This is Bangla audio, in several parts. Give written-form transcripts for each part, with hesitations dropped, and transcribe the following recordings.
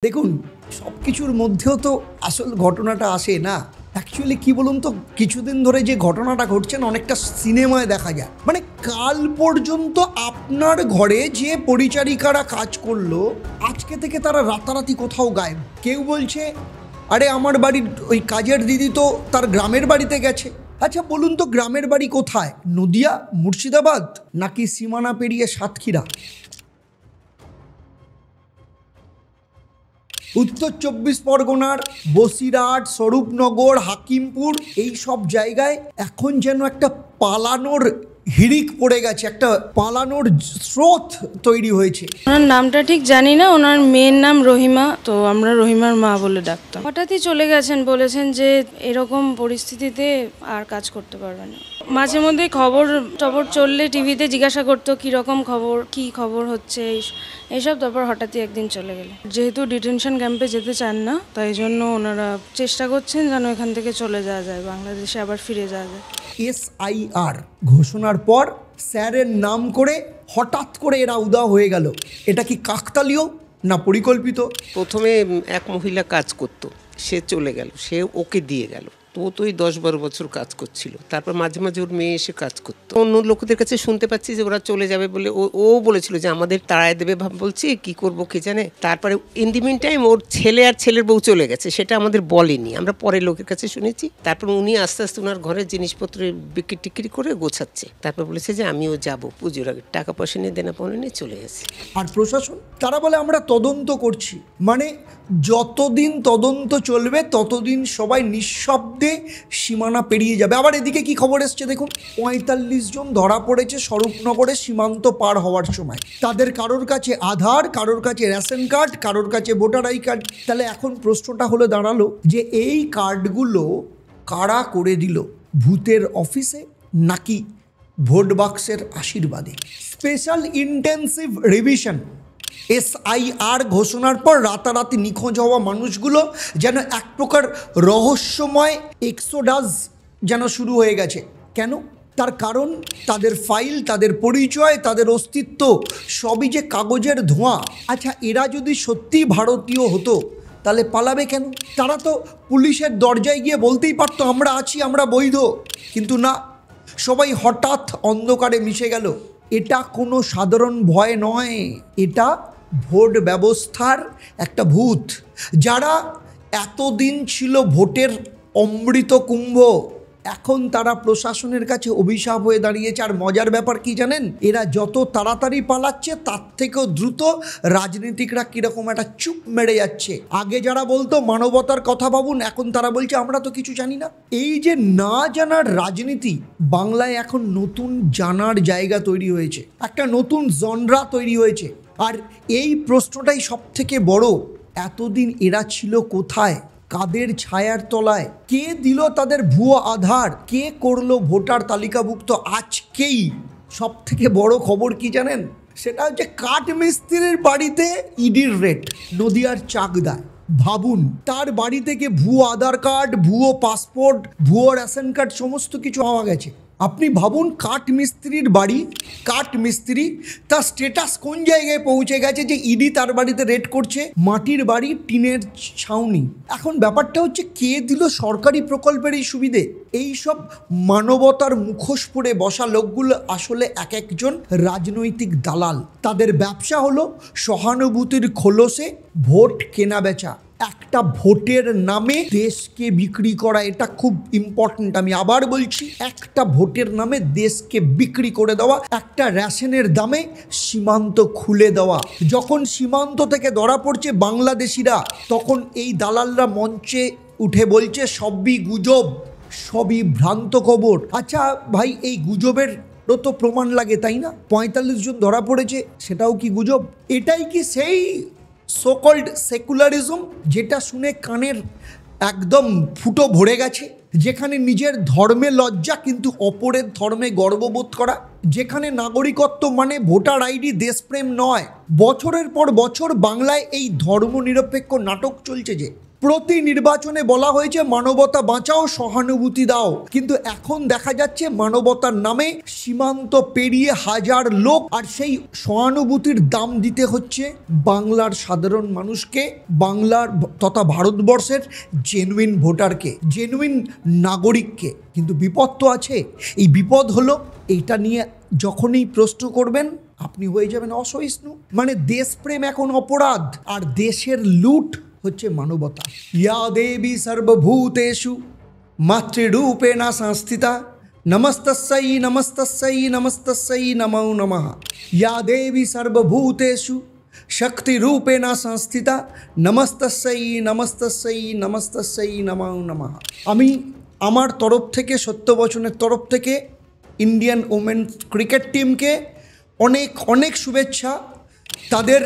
দেখুন, সব কিছুর মধ্যেও তো আসল ঘটনাটা আসে না। অ্যাকচুয়ালি কি বলুন তো, কিছুদিন ধরে যে ঘটনাটা ঘটছে না, অনেকটা সিনেমায় দেখা যায়। মানে কাল পর্যন্ত আপনার ঘরে যে পরিচারিকারা কাজ করলো, আজকে থেকে তারা রাতারাতি কোথাও গায়েব। কেউ বলছে আরে আমার বাড়ির ওই কাজের দিদি তো তার গ্রামের বাড়িতে গেছে। আচ্ছা বলুন তো, গ্রামের বাড়ি কোথায়? নদিয়া, মুর্শিদাবাদ, নাকি সীমানা পেরিয়ে সাতক্ষীরা? উত্তর ২৪ পরগনার বসিরহাট, স্বরূপনগর, হাকিমপুর, এই সব জায়গায় এখন যেন একটা পালানোর হিড়িক পড়ে গেছে, একটা পালানোর স্রোত তৈরি হয়েছে। ওনার নামটা ঠিক জানি না, ওনার মেয়ের নাম রহিমা, তো আমরা রহিমার মা বলে ডাকতাম। হঠাৎই চলে গেছেন, বলেছেন যে এরকম পরিস্থিতিতে আর কাজ করতে পারবে না। মাঝে মধ্যে খবর চললে টিভিতে জিজ্ঞাসা করতো কীরকম খবর, কী খবর হচ্ছে এইসব, তারপর হঠাৎই একদিন চলে গেল। যেহেতু ডিটেনশন ক্যাম্পে যেতে চান না, তাই জন্য ওনারা চেষ্টা করছেন যেন এখান থেকে চলে যাওয়া যায়, বাংলাদেশে আবার ফিরে যাওয়া যায়। SIR ঘোষণার পর স্যারের নাম করে হঠাৎ করে এরা উদা হয়ে গেল। এটা কি কাকতালীয় না পরিকল্পিত? প্রথমে এক মহিলা কাজ করত, সে চলে গেল, সে ওকে দিয়ে গেল। তো ও তো ওই ১০-১২ বছর কাজ করছিল। তারপর মাঝে মাঝে ওর মেয়ে এসে কাজ করতো। অন্য লোকদের কাছে শুনতে পাচ্ছি যে ওরা চলে যাবে বলে ও বলেছিল যে আমাদের তাড়ায় দেবে, বলছি কি করবো কে জানে। তারপরে ইন দি মিন টাইম ওর ছেলে আর ছেলের বউ চলে গেছে, সেটা আমাদের বলেনি, আমরা পরে লোকের কাছে শুনেছি। তারপর উনি আস্তে আস্তে ওনার ঘরের জিনিসপত্র বিক্রি টিক্রি করে গোছাচ্ছে। তারপর বলেছে যে আমিও যাব পুজোর আগে, টাকা পয়সা নিয়ে দেনা পাওনা নিয়ে চলে গেছে। আর প্রশাসন তারা বলে আমরা তদন্ত করছি। মানে যতদিন তদন্ত চলবে ততদিন সবাই নিঃশব্দে সীমানা পেরিয়ে যাবে। আবার এদিকে কি খবর এসছে দেখুন, ৪৫ জন ধরা পড়েছে স্বরূপনগরে সীমান্ত পার হওয়ার সময়। তাদের কারোর কাছে আধার, কারোর কাছে রেশন কার্ড, কারোর কাছে ভোটার আই কার্ড। তাহলে এখন প্রশ্নটা হলো দাঁড়ালো যে এই কার্ডগুলো কারা করে দিল? ভূতের অফিসে নাকি ভোট বাক্সের আশীর্বাদে? স্পেশাল ইন্টেন্সিভ রিভিশন SIR ঘোষণার পর রাতারাতি নিখোঁজ হওয়া মানুষগুলো যেন এক প্রকার রহস্যময় এক্সোডাস যেন শুরু হয়ে গেছে। কেন? তার কারণ তাদের ফাইল, তাদের পরিচয়, তাদের অস্তিত্ব সবই যে কাগজের ধোঁয়া। আচ্ছা, এরা যদি সত্যি ভারতীয় হতো তাহলে পালাবে কেন? তারা তো পুলিশের দরজায় গিয়ে বলতেই পারতো আমরা আছি, আমরা বৈধ। কিন্তু না, সবাই হঠাৎ অন্ধকারে মিশে গেল। এটা কোনো সাধারণ ভয় নয়, এটা ভোট ব্যবস্থার একটা ভূত। যারা এতদিন ছিল ভোটের অমৃত কুম্ভ, এখন তারা প্রশাসনের কাছে অভিশাপ হয়ে দাঁড়িয়েছে। আর মজার ব্যাপার কি জানেন, এরা যত তাড়াতাড়ি পালাচ্ছে তার থেকেও দ্রুত রাজনীতিকরা কিরকম একটা চুপ মেরে যাচ্ছে। আগে যারা বলতো মানবতার কথা ভাবুন, এখন তারা বলছে আমরা তো কিছু জানি না। এই যে না জানার রাজনীতি, বাংলায় এখন নতুন জানার জায়গা তৈরি হয়েছে, একটা নতুন জনরা তৈরি হয়েছে। আর এই প্রশ্নটাই সব থেকে বড়, এতদিন এরা ছিল কোথায়, কাদের ছায়ার তলায়? কে দিল তাদের ভুয়ো আধার? কে করলো ভোটার তালিকাভুক্ত? আজকেই সব থেকে বড় খবর কি জানেন, সেটা হচ্ছে কাঠ মিস্ত্রির বাড়িতে ইডির রেড নদিয়ার চাকদায়। ভাবুন, তার বাড়ি থেকে ভুয়ো আধার কার্ড, ভুয়ো পাসপোর্ট, ভুয়ো রেশন কার্ড সমস্ত কিছু পাওয়া গেছে। আপনি ভাবুন, কাঠ মিস্ত্রির বাড়ি, কাঠ মিস্ত্রি, তার স্টেটাস কোন জায়গায় পৌঁছে গেছে যে ইডি তার বাড়িতে রেড করছে। মাটির বাড়ি, টিনের ছাউনি। এখন ব্যাপারটা হচ্ছে কে দিল সরকারি প্রকল্পের এই সুবিধে? এই সব মানবতার মুখোশ পরে বসা লোকগুলো আসলে এক একজন রাজনৈতিক দালাল। তাদের ব্যবসা হলো সহানুভূতির খোলসে ভোট কেনা বেচা, একটা ভোটের নামে দেশকে বিক্রি করা। এটা খুব ইম্পর্টেন্ট, আমি আবার বলছি, একটা ভোটের নামে দেশকে বিক্রি করে দেওয়া, একটা রেশনের দামে সীমান্ত খুলে দেওয়া। যখন সীমান্ত থেকে ধরা পড়ছে বাংলাদেশিরা, তখন এই দালালরা মঞ্চে উঠে বলছে সবই গুজব, সবই ভ্রান্ত খবর। আচ্ছা ভাই, এই গুজবের তো প্রমাণ লাগে, তাই না? ৪৫ জন ধরা পড়েছে, সেটাও কি গুজব? এটাই কি সেই সোকল্ড সেকুলারিজম যেটা শুনে কানের একদম ফুটো ভরে গেছে? যেখানে নিজের ধর্মে লজ্জা কিন্তু অপরের ধর্মে গর্ববোধ করা, যেখানে নাগরিকত্ব মানে ভোটার আইডি, দেশপ্রেম নয়। বছরের পর বছর বাংলায় এই ধর্মনিরপেক্ষ নাটক চলছে যে প্রতি নির্বাচনে বলা হয়েছে মানবতা বাঁচাও, সহানুভূতি দাও, কিন্তু এখন দেখা যাচ্ছে মানবতার নামে সীমান্ত পেরিয়ে হাজার লোক, আর সেই সহানুভূতির দাম দিতে হচ্ছে বাংলার সাধারণ মানুষকে, বাংলার তথা ভারতবর্ষের জেনুইন ভোটারকে, জেনুইন নাগরিককে। কিন্তু বিপদ তো আছে। এই বিপদ হলো এইটা নিয়ে যখনই প্রশ্ন করবেন আপনি হয়ে যাবেন অসহিষ্ণু। মানে দেশপ্রেম এখন অপরাধ, আর দেশের লুট হচ্ছে মানবতা। ইয়া দেবী সর্বভূতেষু মাতৃরূপেণা সংস্থিতা নমস্তস্যৈ নমস্তস্যৈ নমস্তস্যৈ নমো নমঃ। ইয়া দেবী সর্বভূতেষু শক্তিরূপেণা সংস্থিতা নমস্তস্যৈ নমস্তস্যৈ নমস্তস্যৈ নমো নমঃ। আমি আমার তরফ থেকে, সত্যবচনের তরফ থেকে ইন্ডিয়ান ওমেন ক্রিকেট টিমকে অনেক অনেক শুভেচ্ছা। তাদের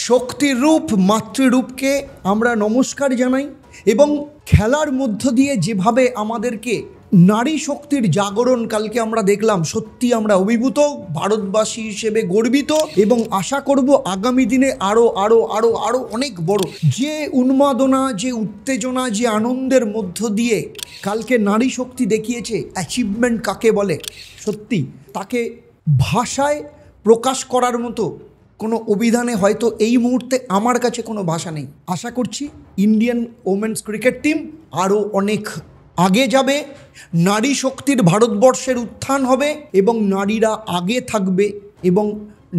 শক্তির রূপ মাতৃরূপকে আমরা নমস্কার জানাই, এবং খেলার মধ্য দিয়ে যেভাবে আমাদেরকে নারী শক্তির জাগরণ কালকে আমরা দেখলাম, সত্যি আমরা অভিভূত, ভারতবাসী হিসেবে গর্বিত, এবং আশা করব আগামী দিনে আরও আরও আরও আরও অনেক বড়। যে উন্মাদনা, যে উত্তেজনা, যে আনন্দের মধ্য দিয়ে কালকে নারী শক্তি দেখিয়েছে, অ্যাচিভমেন্ট কাকে বলে, সত্যি তাকে ভাষায় প্রকাশ করার মতো কোনো অভিধানে হয়তো এই মুহূর্তে আমার কাছে কোনো ভাষা নেই। আশা করছি ইন্ডিয়ান ওমেন্স ক্রিকেট টিম আরও অনেক আগে যাবে, নারী শক্তির ভারতবর্ষের উত্থান হবে, এবং নারীরা আগে থাকবে, এবং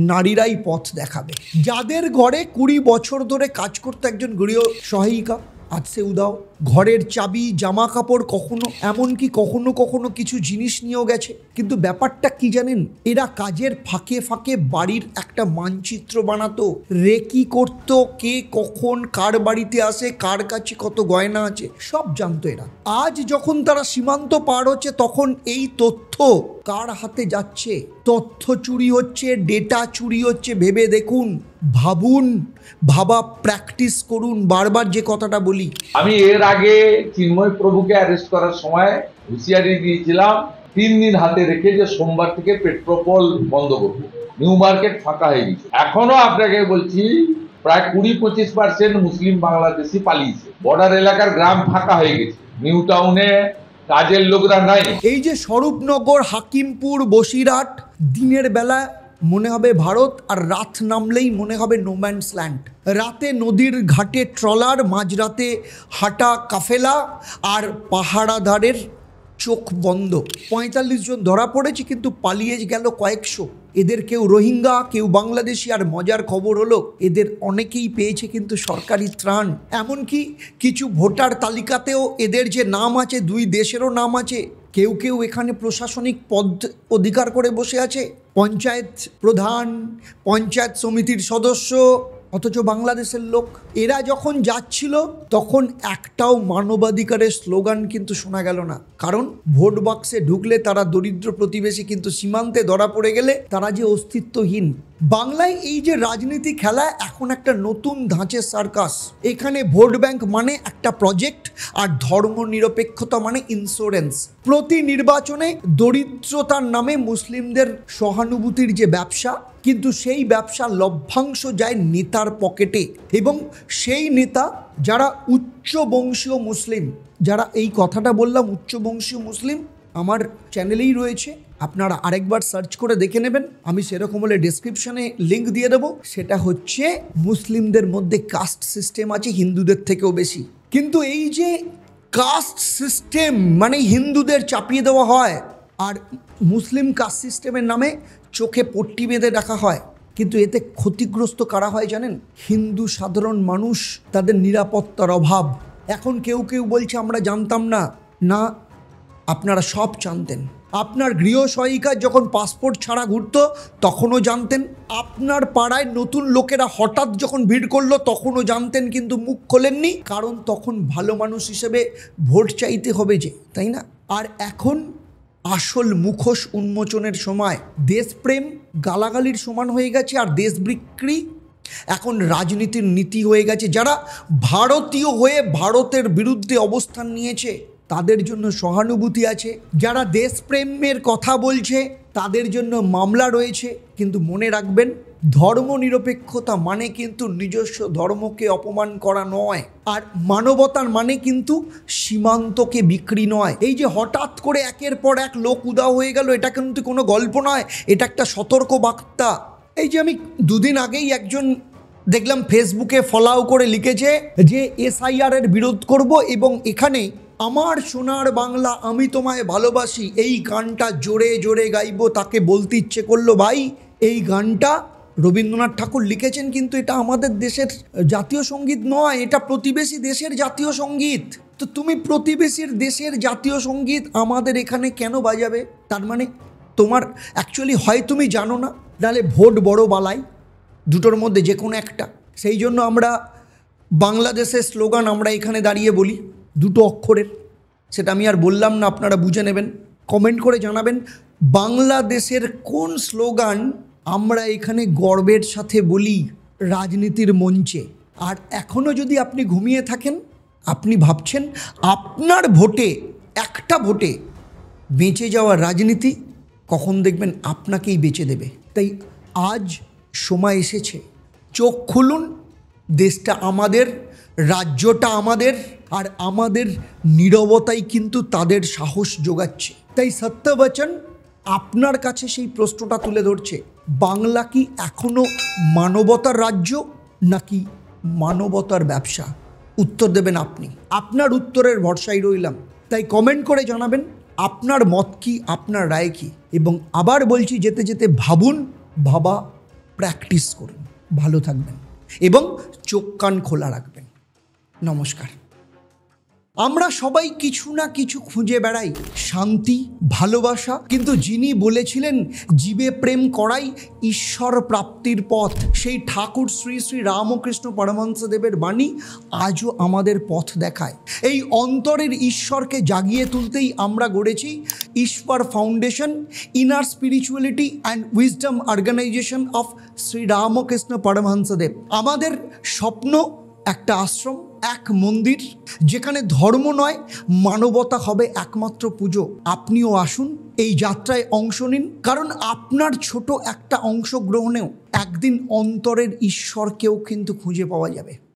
নারীরাই পথ দেখাবে। যাদের ঘরে 20 বছর ধরে কাজ করতে একজন গৃহ সহায়িকা, আজ সে উদাও, ঘরের চাবি, জামা কাপড়, কখনো এমনকি কখনো কখনো কিছু জিনিস নিয়েও গেছে। কিন্তু ব্যাপারটা কি জানেন, এরা কাজের ফাঁকে ফাঁকে বাড়ির একটা মানচিত্র বানাতো, রেকি করতো, কে কখন কার বাড়িতে আসে, কার কাছে কত গয়না আছে, সব জানতো এরা। আজ যখন তারা সীমান্ত পার হচ্ছে, তখন এই তথ্য কার হাতে যাচ্ছে? তথ্য চুরি হচ্ছে, ডেটা চুরি হচ্ছে। ভেবে দেখুন, ভাবুন, ভাবা প্র্যাকটিস করুন। বারবার যে কথাটা বলি, আমি এর আগে চিন্ময় প্রভুকে অ্যারেস্ট করার সময় হুঁশিয়ারি দিয়েছিলাম 3 দিন হাতে রেখে যে সোমবার থেকে পেট্রোপল বন্ধ করবো, নিউ মার্কেট ফাঁকা হয়ে গেছে। এখনো আপনাকে বলছি প্রায় 20-25% মুসলিম বাংলাদেশি পালিয়েছে, বর্ডার এলাকার গ্রাম ফাঁকা হয়ে গেছে, নিউ টাউনে কাজের লোকরা নাই। এই যে স্বরূপনগর, হাকিমপুর, বসিরহাট, দিনের বেলা মনে হবে ভারত, আর রাত নামলেই মনে হবে নোম্যান্স ল্যান্ড। রাতে নদীর ঘাটে ট্রলার, মাঝরাতে হাঁটা কাফেলা, আর পাহারাদারের চোখ বন্ধ। 45 জন ধরা পড়েছে, কিন্তু পালিয়ে গেল কয়েকশো। এদের কেউ রোহিঙ্গা, কেউ বাংলাদেশি, আর মজার খবর হলো এদের অনেকেই পেয়েছে কিন্তু সরকারি ত্রাণ। এমনকি কিছু ভোটার তালিকাতেও এদের যে নাম আছে, 2 দেশেরও নাম আছে। কেউ কেউ এখানে প্রশাসনিক পদ অধিকার করে বসে আছে, পঞ্চায়েত প্রধান, পঞ্চায়েত সমিতির সদস্য, অথচ বাংলাদেশের লোক। এরা যখন যাচ্ছিল তখন একটাও মানবাধিকারের স্লোগান কিন্তু শোনা গেল না, কারণ ভোট বাক্সে ঢুকলে তারা দরিদ্র প্রতিবেশী, কিন্তু সীমান্তে ধরা পড়ে গেলে তারা যে অস্তিত্বহীন। বাংলায় এই যে রাজনীতি খেলা এখন একটা নতুন ধাঁচের সার্কাস। এখানে ভোট ব্যাংক মানে একটা প্রজেক্ট, আর ধর্ম নিরপেক্ষতা মানে ইন্স্যুরেন্স। প্রতি নির্বাচনে দরিদ্রতার নামে মুসলিমদের সহানুভূতির যে ব্যবসা, কিন্তু সেই ব্যবসা লভ্যাংশ যায় নেতার পকেটে, এবং সেই নেতা যারা উচ্চ বংশীয় মুসলিম, যারা এই কথাটা বললাম উচ্চ বংশীয় মুসলিম, আমার চ্যানেলেই রয়েছে, আপনারা আরেকবার সার্চ করে দেখে নেবেন। আমি সেরকম হলে ডেসক্রিপশনে লিঙ্ক দিয়ে দেবো। সেটা হচ্ছে মুসলিমদের মধ্যে কাস্ট সিস্টেম আছে হিন্দুদের থেকেও বেশি। কিন্তু এই যে কাস্ট সিস্টেম মানে হিন্দুদের চাপিয়ে দেওয়া হয়, আর মুসলিম কাস্ট সিস্টেমের নামে চোখে পট্টি বেঁধে রাখা হয়, কিন্তু এতে ক্ষতিগ্রস্ত কারা হয় জানেন? হিন্দু সাধারণ মানুষ, তাদের নিরাপত্তার অভাব। এখন কেউ কেউ বলছে আমরা জানতাম না। না, আপনারা সব জানতেন। আপনার গৃহ সহায়িকা যখন পাসপোর্ট ছাড়া ঘুরতো তখনও জানতেন। আপনার পাড়ায় নতুন লোকেরা হঠাৎ যখন ভিড় করলো তখনও জানতেন, কিন্তু মুখ খোলেননি, কারণ তখন ভালো মানুষ হিসেবে ভোট চাইতে হবে যে, তাই না? আর এখন আসল মুখোশ উন্মোচনের সময়। দেশপ্রেম গালাগালির সমান হয়ে গেছে, আর দেশ বিক্রি এখন রাজনীতির নীতি হয়ে গেছে। যারা ভারতীয় হয়ে ভারতের বিরুদ্ধে অবস্থান নিয়েছে তাদের জন্য সহানুভূতি আছে, যারা দেশপ্রেমের কথা বলছে তাদের জন্য মামলা রয়েছে। কিন্তু মনে রাখবেন, ধর্মনিরপেক্ষতা মানে কিন্তু নিজস্ব ধর্মকে অপমান করা নয়, আর মানবতার মানে কিন্তু সীমান্তকে বিক্রি নয়। এই যে হঠাৎ করে একের পর এক লোক উদাও হয়ে গেল, এটা কিন্তু কোনো গল্প নয়, এটা একটা সতর্ক বার্তা। এই যে আমি দুদিন আগেই একজন দেখলাম ফেসবুকে ফলো করে লিখেছে যে SIR এর বিরোধ করব, এবং এখানে আমার সোনার বাংলা আমি তোমায় ভালোবাসি এই গানটা জোরে জোরে গাইবো। তাকে বলতে ইচ্ছে করলো, ভাই এই গানটা রবীন্দ্রনাথ ঠাকুর লিখেছেন, কিন্তু এটা আমাদের দেশের জাতীয় সঙ্গীত নয়, এটা প্রতিবেশী দেশের জাতীয় সঙ্গীত। তো তুমি প্রতিবেশীর দেশের জাতীয় সঙ্গীত আমাদের এখানে কেন বাজাবে? তার মানে তোমার অ্যাকচুয়ালি হয় তুমি জানো না, নাহলে ভোট বড় বালাই, দুটোর মধ্যে যে কোনো একটা। সেই জন্য আমরা বাংলাদেশের স্লোগান আমরা এখানে দাঁড়িয়ে বলি দুটো অক্ষরের, সেটা আমি আর বললাম না, আপনারা বুঝে নেবেন। কমেন্ট করে জানাবেন বাংলাদেশের কোন স্লোগান আমরা এখানে গর্বের সাথে বলি রাজনীতির মঞ্চে। আর এখনও যদি আপনি ঘুমিয়ে থাকেন, আপনি ভাবছেন আপনার ভোটে, একটা ভোটে বেঁচে যাওয়ার রাজনীতি, কখন দেখবেন আপনাকেই বেঁচে দেবে। তাই আজ সময় এসেছে, চোখ খুলুন, দেশটা আমাদের, রাজ্যটা আমাদের, আর আমাদের নীরবতাই কিন্তু তাদের সাহস যোগাচ্ছে। তাই সত্যবচন আপনার কাছে সেই প্রশ্নটা তুলে ধরছে, বাংলা কি এখনো মানবতার রাজ্য নাকি মানবতার ব্যবসা? উত্তর দেবেন আপনি, আপনার উত্তরের ভরসায় রইলাম। তাই কমেন্ট করে জানাবেন আপনার মত কি, আপনার রায় কি। এবং আবার বলছি, যেতে যেতে ভাবুন, ভাবা প্র্যাকটিস করুন। ভালো থাকবেন এবং চোখ কান খোলা রাখবেন। নমস্কার। আমরা সবাই কিছু না কিছু খুঁজে বেড়াই, শান্তি, ভালোবাসা, কিন্তু যিনি বলেছিলেন জীবে প্রেম করাই ঈশ্বর প্রাপ্তির পথ, সেই ঠাকুর শ্রী শ্রী রামকৃষ্ণ পরমহংসদেবের বাণী আজও আমাদের পথ দেখায়। এই অন্তরের ঈশ্বরকে জাগিয়ে তুলতেই আমরা গড়েছি Ishwar foundation, inner spirituality and wisdom organisation of Shri Ramakrishna Paramahansadev. আমাদের স্বপ্ন একটা আশ্রম, এক মন্দির, যেখানে ধর্ম নয় মানবতা হবে একমাত্র পুজো। আপনিও আসুন, এই যাত্রায় অংশ নিন, কারণ আপনার ছোট একটা অংশগ্রহণেও একদিন অন্তরের ঈশ্বরকেও কিন্তু খুঁজে পাওয়া যাবে।